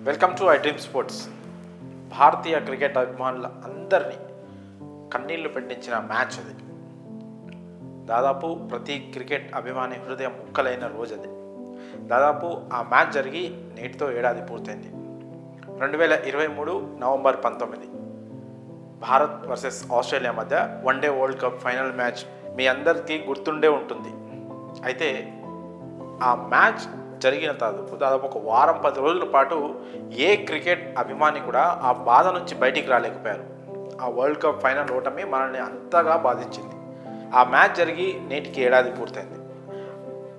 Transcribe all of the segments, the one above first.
Welcome to I dream sports. Bharatiya cricket అభిమానుల అందరినీ కన్నీళ్లు పెట్టించిన మ్యాచ్ అది. దాదాపు ప్రతి క్రికెట్ అభిమాని హృదయం ముక్కలైన రోజు అది. దాదాపు ఆ మ్యాచ్ జరిగి నేటితో ఏడాది పూర్తయింది. 2023 నవంబర్ 19 భారత్ వర్సెస్ ఆస్ట్రేలియా మధ్య one day world cup final match మీ అందరికీ గుర్తుండే ఉంటుంది. అయితే ఆ మ్యాచ్ జరిగిన దాదాపు ఒక వారం 10 రోజుల పాటు ఏ క్రికెట్ అభిమాని కూడా ఆ బాధ నుంచి బయటికి రాలేకపోయారు. ఆ వరల్డ్ కప్ ఫైనల్ ఓటమి మనల్ని అంతగా బాధించింది. ఆ మ్యాచ్ జరిగి నేటికి ఏడాది పూర్తయింది.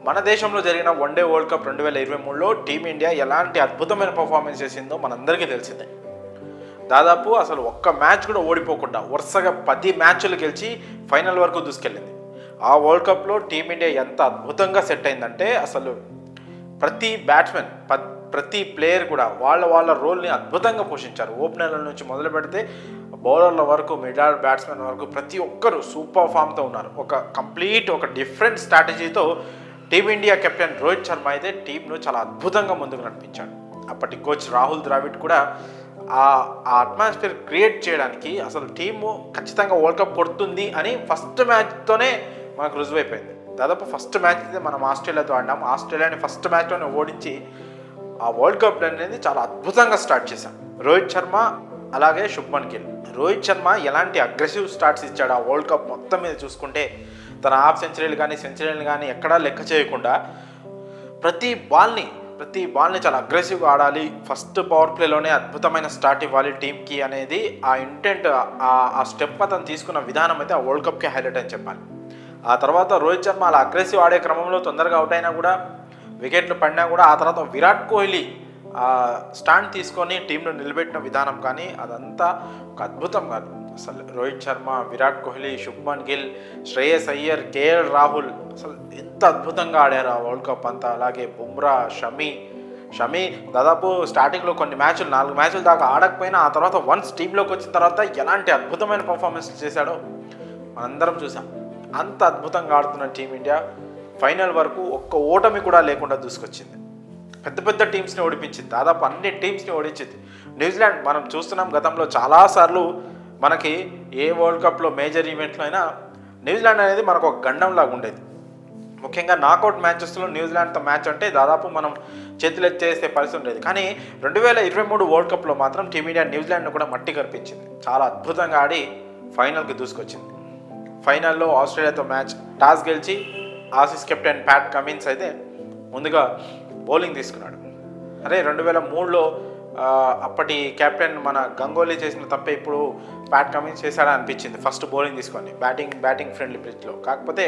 మన దేశంలో జరిగిన వన్డే వరల్డ్ కప్ 2023లో టీమిండియా ఎలాంటి అద్భుతమైన పర్ఫార్మెన్స్ చేసిందో మనందరికీ తెలిసిందే. దాదాపు అసలు ఒక్క మ్యాచ్ కూడా ఓడిపోకుండా వరుసగా 10 మ్యాచ్లు గెలిచి ఫైనల్ వరకు దూసుకెళ్ళింది. ఆ వరల్డ్ కప్లో టీమిండియా ఎంత అద్భుతంగా సెట్ అయిందంటే అసలు ప్రతి బ్యాట్స్మెన్ ప్రతి ప్లేయర్ కూడా వాళ్ళ రోల్ని అద్భుతంగా పోషించారు. ఓపెనర్ల నుంచి మొదలు పెడితే బౌలర్ల వరకు, మిడ్ ఆర్డర్ బ్యాట్స్మెన్ వరకు ప్రతి ఒక్కరు సూపర్ ఫామ్తో ఉన్నారు. ఒక డిఫరెంట్ స్ట్రాటజీతో టీమిండియా కెప్టెన్ రోహిత్ శర్మ అయితే టీంను చాలా అద్భుతంగా ముందుకు నడిపించాడు. అప్పటి కోచ్ రాహుల్ ద్రావిడ్ కూడా ఆ అట్మాస్ఫియర్ క్రియేట్ చేయడానికి అసలు టీము ఖచ్చితంగా వరల్డ్ కప్ కొడుతుంది అని ఫస్ట్ మ్యాచ్తోనే మనకు రుజువైపోయింది. దాదాపు ఫస్ట్ మ్యాచ్ అయితే మనం ఆస్ట్రేలియాతో ఆడినాం. ఆస్ట్రేలియాని ఫస్ట్ మ్యాచ్లోనే ఓడించి ఆ వరల్డ్ కప్ అనేది చాలా అద్భుతంగా స్టార్ట్ చేశాం. రోహిత్ శర్మ అలాగే శుభ్మన్ గిల్. రోహిత్ శర్మ ఎలాంటి అగ్రెసివ్ స్టార్ట్స్ ఇచ్చాడు ఆ వరల్డ్ కప్ మొత్తం మీద చూసుకుంటే, తన హాఫ్ సెంచరీలు కానీ ఎక్కడా లెక్క చేయకుండా ప్రతి బాల్ని చాలా అగ్రెసివ్గా ఆడాలి, ఫస్ట్ పవర్ ప్లేలోనే అద్భుతమైన స్టార్ట్ ఇవ్వాలి టీంకి అనేది ఆ ఇంటెంట్, ఆ స్టెప్ అతను తీసుకున్న విధానం అయితే ఆ వరల్డ్ కప్కి హైలైట్ అని చెప్పాలి. ఆ తర్వాత రోహిత్ శర్మ అలా అగ్రెసివ్ ఆడే క్రమంలో తొందరగా అవుట్ అయినా కూడా, వికెట్లు పడినా కూడా ఆ తర్వాత విరాట్ కోహ్లీ స్టాండ్ తీసుకొని టీంను నిలబెట్టిన విధానం కానీ అదంతా ఒక అద్భుతం కాదు. అసలు రోహిత్ శర్మ, విరాట్ కోహ్లీ, శుభ్మన్ గిల్, శ్రేయస్ అయ్యర్, కేఎల్ రాహుల్ అసలు ఎంత అద్భుతంగా ఆడారు ఆ వరల్డ్ కప్ అంతా. అలాగే బుమ్రా, షమి దాదాపు స్టార్టింగ్లో కొన్ని మ్యాచ్లు 4 మ్యాచ్ల దాకా ఆడకపోయినా ఆ తర్వాత వన్స్ టీంలోకి వచ్చిన తర్వాత ఎలాంటి అద్భుతమైన పర్ఫార్మెన్స్ చేశాడో మనందరం చూసాం. అంత అద్భుతంగా ఆడుతున్న టీమిండియా ఫైనల్ వరకు ఒక్క ఓటమి కూడా లేకుండా దూసుకొచ్చింది. పెద్ద టీమ్స్ని ఓడిపించింది. దాదాపు అన్ని టీమ్స్ని ఓడించింది. న్యూజిలాండ్ మనం చూస్తున్నాం, గతంలో చాలాసార్లు మనకి ఏ వరల్డ్ కప్లో మేజర్ ఈవెంట్లో అయినా న్యూజిలాండ్ అనేది మనకు ఒక గండంలాగా ఉండేది. ముఖ్యంగా నాకౌట్ మ్యాచెస్లో న్యూజిలాండ్తో మ్యాచ్ అంటే దాదాపు మనం చేతులు ఎత్తేసే పరిస్థితి ఉండేది. కానీ 2023 వరల్డ్ కప్లో మాత్రం టీమిండియా న్యూజిలాండ్ను కూడా మట్టి కనిపించింది. చాలా అద్భుతంగా ఆడి ఫైనల్కి దూసుకొచ్చింది. ఫైనల్లో ఆస్ట్రేలియాతో మ్యాచ్ టాస్ గెలిచి ఆసీస్ కెప్టెన్ ప్యాట్ కమిన్స్ అయితే ముందుగా బౌలింగ్ తీసుకున్నాడు. 2003లో అప్పటి కెప్టెన్ మన గంగోలీ చేసిన తప్పే ఇప్పుడు ప్యాట్ కమిన్స్ చేశాడా అనిపించింది. ఫస్ట్ బౌలింగ్ తీసుకొని బ్యాటింగ్ ఫ్రెండ్లీ పిచ్లో. కాకపోతే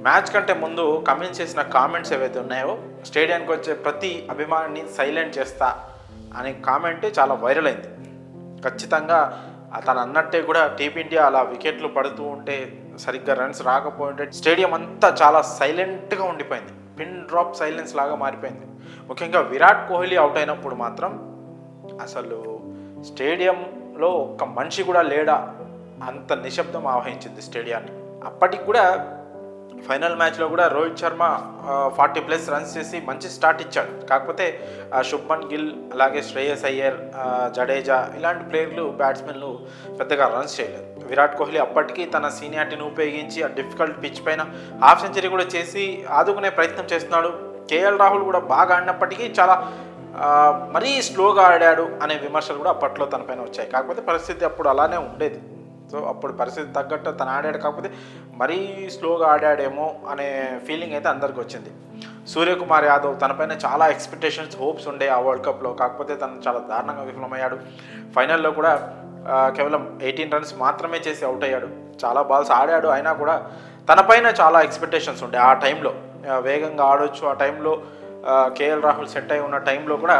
మ్యాచ్ కంటే ముందు కమిన్స్ చేసిన కామెంట్స్ ఏవైతే ఉన్నాయో, స్టేడియానికి వచ్చే ప్రతి అభిమానిని సైలెంట్ చేస్తా అనే కామెంట్ చాలా వైరల్ అయింది. ఖచ్చితంగా తను అన్నట్టే కూడా టీమిండియా అలా వికెట్లు పడుతూ ఉంటే, సరిగ్గా రన్స్ రాకపోయింటే స్టేడియం అంతా చాలా సైలెంట్గా ఉండిపోయింది. పిన్ డ్రాప్ సైలెన్స్ లాగా మారిపోయింది. ముఖ్యంగా విరాట్ కోహ్లీ అవుట్ అయినప్పుడు మాత్రం అసలు స్టేడియంలో ఒక్క మనిషి కూడా లేడా అంత నిశ్శబ్దం ఆవహించింది స్టేడియాన్ని. అప్పటికి కూడా ఫైనల్ మ్యాచ్లో కూడా రోహిత్ శర్మ 40+ రన్స్ చేసి మంచి స్టార్ట్ ఇచ్చాడు. కాకపోతే శుభ్మన్ గిల్, అలాగే శ్రేయస్ అయ్యర్, జడేజా ఇలాంటి ప్లేయర్లు, బ్యాట్స్మెన్లు పెద్దగా రన్స్ చేయలేదు. విరాట్ కోహ్లీ అప్పటికీ తన సీనియారిటీని ఉపయోగించి ఆ డిఫికల్ట్ పిచ్ పైన హాఫ్ సెంచరీ కూడా చేసి ఆదుకునే ప్రయత్నం చేస్తున్నాడు. కేఎల్ రాహుల్ కూడా బాగా ఆడినప్పటికీ చాలా మరీ స్లోగా ఆడాడు అనే విమర్శలు కూడా అప్పట్లో తన పైన వచ్చాయి. కాకపోతే పరిస్థితి అప్పుడు అలానే ఉండేది. సో అప్పుడు పరిస్థితి తగ్గట్టు తను ఆడాడు, కాకపోతే మరీ స్లోగా ఆడాడేమో అనే ఫీలింగ్ అయితే అందరికి వచ్చింది. సూర్యకుమార్ యాదవ్, తనపైన చాలా ఎక్స్పెక్టేషన్స్, హోప్స్ ఉండే ఆ వరల్డ్ కప్లో. కాకపోతే తను చాలా దారుణంగా విఫలమయ్యాడు. ఫైనల్లో కూడా కేవలం 18 రన్స్ మాత్రమే చేసి అవుట్ అయ్యాడు. చాలా బాల్స్ ఆడాడు, అయినా కూడా తనపైన చాలా ఎక్స్పెక్టేషన్స్ ఉండే. ఆ టైంలో వేగంగా ఆడొచ్చు, ఆ టైంలో కేఎల్ రాహుల్ సెట్ అయి ఉన్న టైంలో కూడా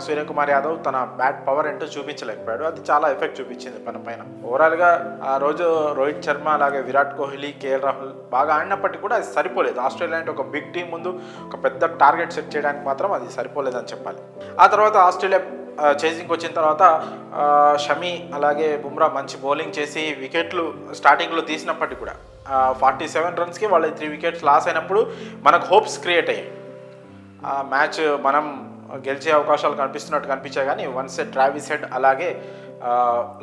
సూర్యకుమార్ యాదవ్ తన బ్యాట్ పవర్ ఏంటో చూపించలేకపోయాడు. అది చాలా ఎఫెక్ట్ చూపించింది మన పైన. ఓవరాల్గా ఆ రోజు రోహిత్ శర్మ, అలాగే విరాట్ కోహ్లీ, కేఎల్ రాహుల్ బాగా ఆడినప్పటికీ కూడా అది సరిపోలేదు. ఆస్ట్రేలియా అంటే ఒక బిగ్ టీం ముందు ఒక పెద్ద టార్గెట్ సెట్ చేయడానికి మాత్రం అది సరిపోలేదని చెప్పాలి. ఆ తర్వాత ఆస్ట్రేలియా చేసింగ్కి వచ్చిన తర్వాత షమి, అలాగే బుమ్రా మంచి బౌలింగ్ చేసి వికెట్లు స్టార్టింగ్లో తీసినప్పటికీ కూడా 47 రన్స్కి వాళ్ళ 3 వికెట్స్ లాస్ అయినప్పుడు మనకు హోప్స్ క్రియేట్ అయ్యాయి. మ్యాచ్ మనం గెలిచే అవకాశాలు కనిపించాయి. కానీ వన్స్ ట్రావిస్ హెడ్ అలాగే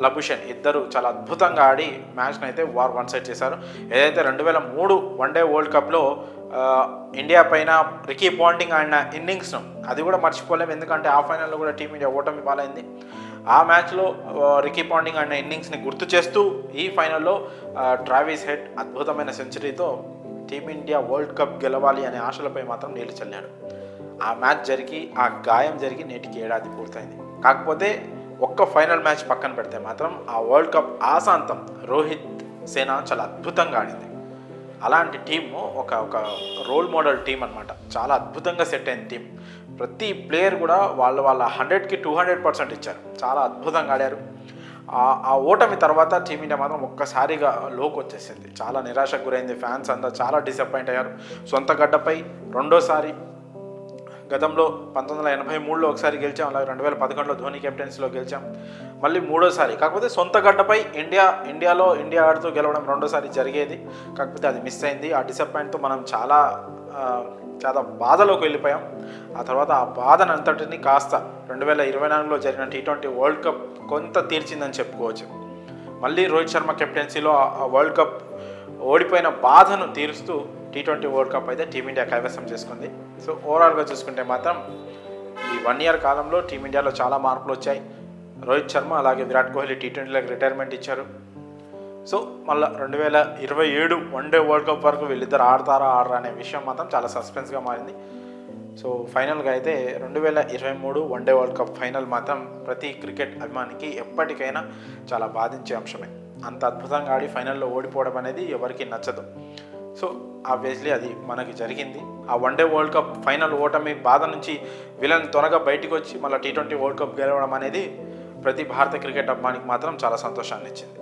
లబుషన్ ఇద్దరు చాలా అద్భుతంగా ఆడి మ్యాచ్ని అయితే వార్ వన్ సైడ్ చేశారు. ఏదైతే 2003 వన్డే వరల్డ్ కప్లో ఇండియా పైన రికీ పాంటింగ్ ఆడిన ఇన్నింగ్స్ను అది కూడా మర్చిపోలేము. ఎందుకంటే ఆ ఫైనల్లో కూడా టీమిండియా ఓటమి పాలైంది. ఆ మ్యాచ్లో రికీ పాంటింగ్ ఆడిన ఇన్నింగ్స్ని గుర్తు చేస్తూ ఈ ఫైనల్లో ట్రావిస్ హెడ్ అద్భుతమైన సెంచరీతో టీమిండియా వరల్డ్ కప్ గెలవాలి అనే ఆశలపై మాత్రం నీళ్లు చల్లాడు. ఆ మ్యాచ్ జరిగి ఆ గాయం జరిగి నేటికి ఏడాది పూర్తయింది. కాకపోతే ఒక్క ఫైనల్ మ్యాచ్ పక్కన పెడితే మాత్రం ఆ వరల్డ్ కప్ ఆశాంతం రోహిత్ సేన చాలా అద్భుతంగా ఆడింది. అలాంటి టీము ఒక రోల్ మోడల్ టీం అనమాట. చాలా అద్భుతంగా సెట్ అయిన టీం. ప్రతి ప్లేయర్ కూడా వాళ్ళ 100కి 200% ఇచ్చారు. చాలా అద్భుతంగా ఆడారు. ఆ ఓటమి తర్వాత టీమిండియా మాత్రం ఒక్కసారిగా లోకి వచ్చేసింది. చాలా నిరాశకు గురైంది. ఫ్యాన్స్ అందరూ చాలా డిసప్పాయింట్ అయ్యారు. సొంత గడ్డపై రెండోసారి, గతంలో 1983లో ఒకసారి గెలిచాం, అలాగే 2011లో ధోని కెప్టెన్సీలో గెలిచాం, మళ్ళీ మూడోసారి. కాకపోతే సొంత గడ్డపై ఇండియా ఆడుతూ గెలవడం రెండోసారి జరిగేది. కాకపోతే అది మిస్ అయింది. ఆ డిసప్పాయింట్తో మనం చాలా బాధలోకి వెళ్ళిపోయాం. ఆ తర్వాత ఆ బాధను అంతటిని కాస్త 2024లో జరిగిన T20 వరల్డ్ కప్ కొంత తీర్చిందని చెప్పుకోవచ్చు. మళ్ళీ రోహిత్ శర్మ కెప్టెన్సీలో ఆ వరల్డ్ కప్ ఓడిపోయిన బాధను తీరుస్తూ T20 వరల్డ్ కప్ అయితే టీమిండియా కైవసం చేసుకుంది. సో ఓవరాల్గా చూసుకుంటే మాత్రం ఈ 1 ఇయర్ కాలంలో టీమిండియాలో చాలా మార్పులు వచ్చాయి. రోహిత్ శర్మ అలాగే విరాట్ కోహ్లీ T20లకు రిటైర్మెంట్ ఇచ్చారు. సో మళ్ళీ 2027 వన్డే వరల్డ్ కప్ వరకు వీళ్ళిద్దరు ఆడతారా అనే విషయం మాత్రం చాలా సస్పెన్స్గా మారింది. సో ఫైనల్గా అయితే 2023 వన్డే వరల్డ్ కప్ ఫైనల్ మాత్రం ప్రతి క్రికెట్ అభిమానికి ఎప్పటికైనా చాలా బాధించే అంశమే. అంత అద్భుతంగా ఆడి ఫైనల్లో ఓడిపోవడం అనేది ఎవరికి నచ్చదు. సో ఆబ్వియస్లీ అది మనకి జరిగింది. ఆ వన్డే వరల్డ్ కప్ ఫైనల్ ఓటమి బాధ నుంచి వీళ్ళని త్వరగా బయటకు వచ్చి మళ్ళీ T20 వరల్డ్ కప్ గెలవడం అనేది ప్రతి భారత క్రికెట్ అభిమానికి మాత్రం చాలా సంతోషాన్ని ఇచ్చింది.